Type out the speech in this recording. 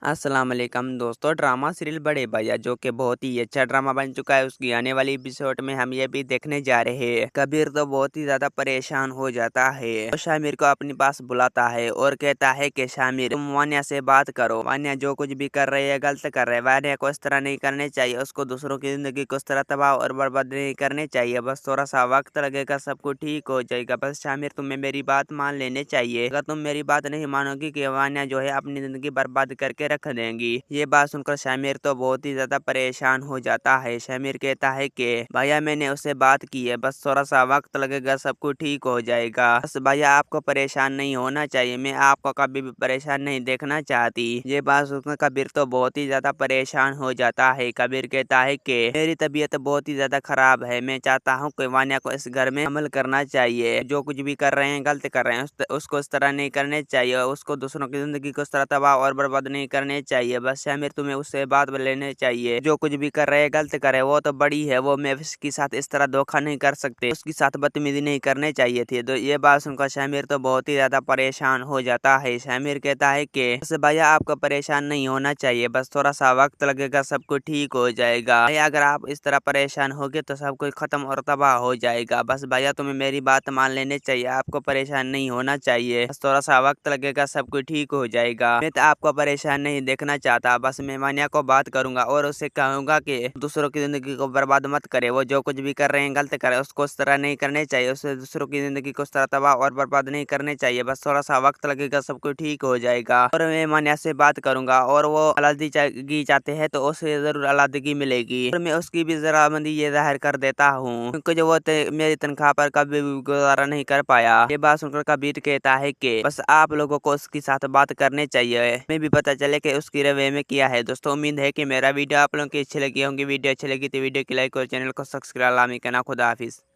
अस्सलाम वालेकुम दोस्तों। ड्रामा सीरियल बड़े भैया जो कि बहुत ही अच्छा ड्रामा बन चुका है, उसकी आने वाली एपिसोड में हम ये भी देखने जा रहे हैं। कबीर तो बहुत ही ज्यादा परेशान हो जाता है और शामिर को अपने पास बुलाता है और कहता है कि शामिर, तुम वान्या से बात करो। वान्या जो कुछ भी कर रही है गलत कर रहे है। वान्या को इस तरह नहीं करने चाहिए, उसको दूसरों की जिंदगी को इस तरह तबाह और बर्बाद नहीं करने चाहिए। बस थोड़ा सा वक्त लगेगा, सब कुछ ठीक हो जाएगा। बस शामिर, तुम्हें मेरी बात मान लेने चाहिए। अगर तुम मेरी बात नहीं मानोगी कि वान्या जो है अपनी जिंदगी बर्बाद करके रख देंगी। ये बात सुनकर शामिर तो बहुत ही ज्यादा परेशान हो जाता है। शामिर कहता है कि भैया मैंने उससे बात की है, बस थोड़ा सा वक्त लगेगा, सब कुछ ठीक हो जाएगा। बस भैया आपको परेशान नहीं होना चाहिए, मैं आपको कभी भी परेशान नहीं देखना चाहती। ये बात सुनकर कबीर तो बहुत ही ज्यादा परेशाान हो जाता है। कबीर कहता है कि मेरी तबीयत बहुत ही ज्यादा खराब है, मैं चाहता हूँ कि वान्या को इस घर में अमल करना चाहिए। जो कुछ भी कर रहे हैं गलत कर रहे हैं, उसको इस तरह नहीं करने चाहिए। उसको दूसरों की जिंदगी को इस तरह तबाह और बर्बाद नहीं करने चाहिए। बस शामिर, तुम्हें उससे बात लेने चाहिए। जो कुछ भी कर रहे हैं गलत करे, वो तो बड़ी है, वो मैं उसके साथ इस तरह धोखा नहीं कर सकते, उसके साथ बदतमीजी नहीं करने चाहिए थी। तो ये बात सुनकर शामिर तो बहुत ही ज्यादा परेशान हो जाता है। शामिर कहता है कि बस भैया आपको परेशान नहीं होना चाहिए, बस थोड़ा सा वक्त लगेगा, सब कुछ ठीक हो जाएगा। भैया अगर आप इस तरह परेशान होगे तो सब कुछ खत्म और तबाह हो जाएगा। बस भैया तुम्हें मेरी बात मान लेने चाहिए, आपको परेशान नहीं होना चाहिए, बस थोड़ा सा वक्त लगेगा, सब कुछ ठीक हो जाएगा। मैं तो आपको परेशान नहीं देखना चाहता। बस मैं वान्या को बात करूंगा और उससे कहूंगा कि दूसरों की जिंदगी को बर्बाद मत करे। वो जो कुछ भी कर रहे हैं गलत करे, उसको उस तरह नहीं करने चाहिए, उससे दूसरों की जिंदगी को उस तरह तबाह और बर्बाद नहीं करने चाहिए। बस थोड़ा सा वक्त लगेगा, सब कुछ ठीक हो जाएगा। और मैं वान्या से बात करूंगा और वो अलादगी चाहते हैं तो उसे जरूर अलादगी मिलेगी। और मैं उसकी भी जरामंदी ये जाहिर कर देता हूँ, क्योंकि जो वो मेरी तनख्वाह पर कभी भी गुजारा नहीं कर पाया। ये बात सुनकर कबीर कहता है कि बस आप लोगों को उसके साथ बात करनी चाहिए, हमें भी पता चले कि उसकी रवैये में क्या है। दोस्तों उम्मीद है कि मेरा वीडियो आप लोगों की अच्छी लगी होंगी। वीडियो अच्छी लगी तो वीडियो की लाइक और चैनल को सब्सक्राइब लामी करना। खुदा हाफिज।